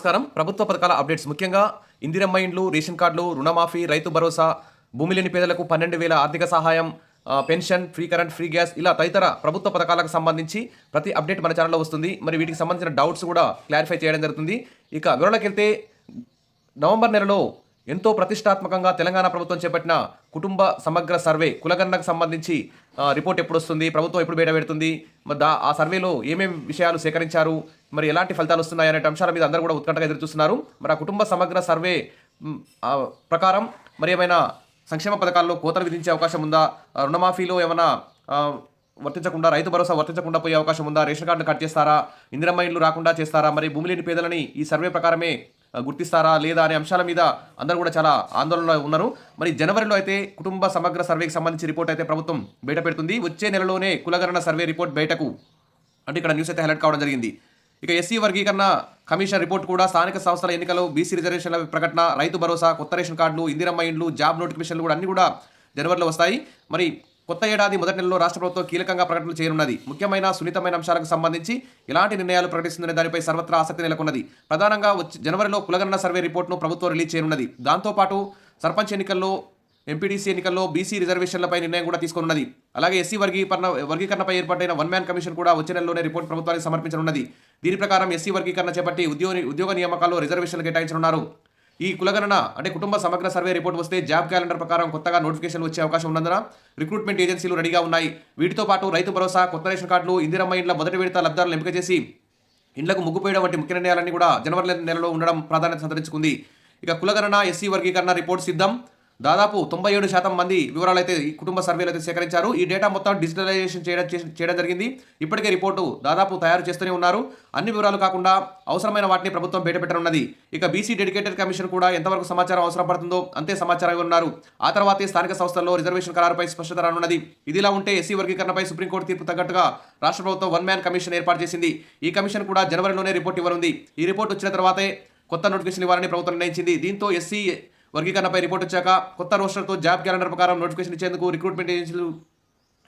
నమస్కారం. ప్రభుత్వ పథకాల అప్డేట్స్ ముఖ్యంగా ఇందిరమ్మ ఇండ్లు, రేషన్ కార్డులు, రుణమాఫీ, రైతు భరోసా, భూమి లేని పేదలకు 12,000 ఆర్థిక సహాయం, pension, free current, free gas ఇలా తదితర ప్రభుత్వ పథకాలకు సంబంధించి ప్రతి అప్డేట్ మన ఛానల్లో వస్తుంది. మరి వీటికి సంబంధించిన డౌట్స్ కూడా క్లారిఫై చేయడం జరుగుతుంది. ఇక వివరాలకు వెళ్తే నవంబర్ నెలలో ఎంతో ప్రతిష్టాత్మకంగా తెలంగాణ ప్రభుత్వం చేపట్టిన కుటుంబ సమగ్ర సర్వే కులగణనకు సంబంధించి రిపోర్ట్ ఎప్పుడు వస్తుంది, ప్రభుత్వం ఎప్పుడు బయట పెడుతుంది, మరి ఆ సర్వేలో ఏమేమి విషయాలు సేకరించారు, మరి ఎలాంటి ఫలితాలు వస్తున్నాయి అనే అంశాల మీద అందరూ కూడా ఉత్కంఠగా ఎదురుచూస్తున్నారు. మరి ఆ కుటుంబ సమగ్ర సర్వే ప్రకారం మరి ఏమైనా సంక్షేమ పథకాల్లో కోతలు విధించే అవకాశం ఉందా, రుణమాఫీలో ఏమైనా వర్తించకుండా, రైతు భరోసా వర్తించకుండా పోయే అవకాశం ఉందా, రేషన్ కార్డులు కట్ చేస్తారా, ఇందిరమ్మ ఇండ్లు రాకుండా చేస్తారా, మరి భూమి లేని పేదలని ఈ సర్వే ప్రకారమే గుర్తిస్తారా లేదా అనే అంశాల మీద అందరూ కూడా చాలా ఆందోళనలో ఉన్నారు. మరి జనవరిలో అయితే కుటుంబ సమగ్ర సర్వేకి సంబంధించి రిపోర్ట్ అయితే ప్రభుత్వం బయట పెడుతుంది. వచ్చే నెలలోనే కులగణన సర్వే రిపోర్ట్ బయటకు అంటే ఇక్కడ న్యూస్ అయితే హైలైట్ కావడం జరిగింది. ఇక ఎస్సీ వర్గీకరణ కమిషన్ రిపోర్ట్ కూడా, స్థానిక సంస్థల ఎన్నికలు, బీసీ రిజర్వేషన్ల ప్రకటన, రైతు భరోసా, కొత్త రేషన్ కార్డులు, ఇందిరమ్మ ఇండ్లు, జాబ్ నోటిఫికేషన్లు కూడా అన్ని కూడా జనవరిలో వస్తాయి. మరి కొత్త ఏడాది మొదటి నెలలో రాష్ట్ర ప్రభుత్వం కీలకంగా ప్రకటనలు చేయనున్నది. ముఖ్యమైన సున్నితమైన అంశాలకు సంబంధించి ఎలాంటి నిర్ణయాలు ప్రకటిస్తుందనే దానిపై సర్వత్రా ఆసక్తి నెలకొన్నది. ప్రధానంగా జనవరిలో కులగణన సర్వే రిపోర్ట్ను ప్రభుత్వం రిలీజ్ చేయనున్నది. దాంతోపాటు సర్పంచ్ ఎన్నికల్లో, ఎంపీటీసీ ఎన్నికల్లో బీసీ రిజర్వేషన్లపై నిర్ణయం కూడా తీసుకోనున్నది. అలాగే ఎస్సీ వర్గీకరణపై ఏర్పాటైన వన్ మ్యాన్ కమిషన్ కూడా వచ్చే నెలలోనే రిపోర్ట్ ప్రభుత్వానికి సమర్పించనున్నది. దీని ప్రకారం ఎస్సీ వర్గీకరణ చేపట్టి ఉద్యోగ నియామకాల్లో రిజర్వేషన్లు కేటాయించనున్నారు. ఈ కులగణన అంటే కుటుంబ సమగ్ర సర్వే రిపోర్ట్ వస్తే జాబ్ క్యాలెండర్ ప్రకారం కొత్తగా నోటిఫికేషన్లు వచ్చే అవకాశం ఉన్నందున రిక్రూట్మెంట్ ఏజెన్సీలు రెడీగా ఉన్నాయి. వీటితో పాటు రైతు భరోసా, కొత్త రేషన్ కార్డులు, ఇందిరమ్మ ఇండ్ల మొదటి విడత లబ్ధాలను ఎంపిక చేసి ఇండ్లకు ముగ్గుపోయడం వంటి ముఖ్య నిర్ణయాలన్నీ కూడా జనవరి నెలలో ఉండడం ప్రాధాన్యత సంతరించుకుంది. ఇక కులగణన, ఎస్సీ వర్గీకరణ రిపోర్ట్ సిద్ధం. దాదాపు 97% మంది వివరాలు అయితే ఈ కుటుంబ సర్వేలు అయితే సేకరించారు. ఈ డేటా మొత్తం డిజిటలైజేషన్ చేయడం జరిగింది. ఇప్పటికే రిపోర్టు దాదాపు తయారు చేస్తూనే ఉన్నారు. అన్ని వివరాలు కాకుండా అవసరమైన వాటిని ప్రభుత్వం బయటపెట్టనున్నది. ఇక బీసీ డెడికేటెడ్ కమిషన్ కూడా ఎంతవరకు సమాచారం అవసరం పడుతుందో అంతే సమాచారం ఇవ్వనున్నారు. ఆ తర్వాతే స్థానిక సంస్థల్లో రిజర్వేషన్ ఖరారుపై స్పష్టత రానున్నది. ఇదిలా ఉంటే ఎస్సీ వర్గీకరణపై సుప్రీంకోర్టు తీర్పు తగ్గట్టుగా రాష్ట్ర ప్రభుత్వం వన్ మ్యాన్ కమిషన్ ఏర్పాటు చేసింది. ఈ కమిషన్ కూడా జనవరిలోనే రిపోర్ట్ ఇవ్వనుంది. ఈ రిపోర్ట్ వచ్చిన తర్వాతే కొత్త నోటిఫికేషన్ ఇవ్వాలని ప్రభుత్వం నిర్ణయించింది. దీంతో ఎస్సీ వర్గీకరణపై రిపోర్ట్ వచ్చాక కొత్త రోస్టర్తో జాబ్ క్యాలెండర్ ప్రకారం నోటిఫికేషన్ ఇచ్చేందుకు రిక్రూట్మెంట్ ఏజెన్సీలు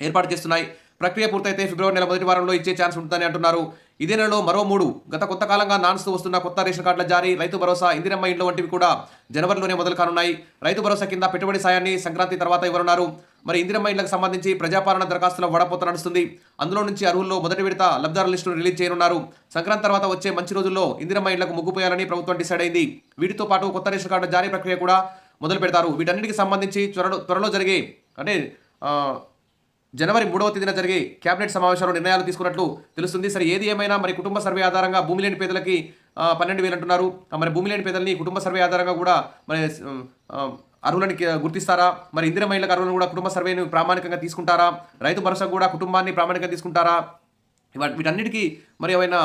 ఏర్పాటు చేస్తున్నాయి. ప్రక్రియ పూర్తయితే ఫిబ్రవరి నెల మొదటి వారంలో ఇచ్చే ఛాన్స్ ఉంటుందని అంటున్నారు. ఇదే నెలలో మరో 3 గత కొంత కాలంగా నాన్స్తూ వస్తున్న కొత్త రేషన్ కార్డుల జారీ, రైతు భరోసా, ఇందిరమ్మ ఇండ్లు వంటివి కూడా జనవరిలోనే మొదలు కానున్నాయి. రైతు భరోసా కింద పెట్టుబడి సాయాన్ని సంక్రాంతి తర్వాత ఇవ్వనున్నారు. మరి ఇందిరమ్మ ఇండ్లకు సంబంధించి ప్రజాపాలన దరఖాస్తుల వడపోత నడుస్తుంది. అందులో నుంచి అర్హుల్లో మొదటి విడత లబ్ధారుల లిస్టును రిలీజ్ చేయనున్నారు. సంక్రాంతి తర్వాత వచ్చే మంచి రోజుల్లో ఇందిరమ్మ ఇండ్లకు ముగ్గుపోయాలని ప్రభుత్వం డిసైడ్ అయింది. వీటితో పాటు కొత్త రేషన్ కార్డుల జారీ ప్రక్రియ కూడా మొదలు పెడతారు. వీటన్నిటికి సంబంధించి త్వరలో జరిగే అంటే జనవరి 3వ తేదీన జరిగే కేబినెట్ సమావేశంలో నిర్ణయాలు తీసుకున్నట్లు తెలుస్తుంది. సరే ఏది ఏమైనా మరి కుటుంబ సర్వే ఆధారంగా భూమి లేని పేదలకి 12,000 అంటున్నారు. మరి భూమి లేని పేదల్ని కుటుంబ సర్వే ఆధారంగా కూడా మరి అర్హులని గుర్తిస్తారా, మరి ఇందిరమ్మ ఇళ్ళకి అర్హులను కూడా కుటుంబ సర్వేని ప్రామాణికంగా తీసుకుంటారా, రైతు భరోసా కూడా కుటుంబాన్ని ప్రామాణికంగా తీసుకుంటారా, వీటన్నిటికీ మరి ఏమైనా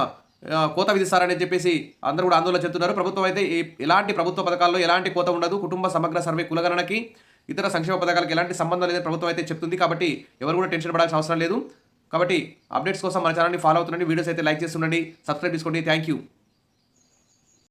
కోత విధిస్తారని చెప్పేసి అందరూ కూడా ఆందోళన చెందుతున్నారు. ప్రభుత్వం అయితే ఎలాంటి ప్రభుత్వ పథకాల్లో ఎలాంటి కోత ఉండదు, కుటుంబ సమగ్ర సర్వే కులగణనకి ఇతర సంక్షేమ పథకాలకు ఎలాంటి సంబంధం లేదని ప్రభుత్వం అయితే చెప్తుంది. కాబట్టి ఎవరు కూడా టెన్షన్ పడాల్సిన అవసరం లేదు. కాబట్టి అప్డేట్స్ కోసం మన ఛానల్ని ఫాలో అవుతుండండి, వీడియోస్ అయితే లైక్ చేస్తుండండి, సబ్స్క్రైబ్ చేసుకోండి. Thank you.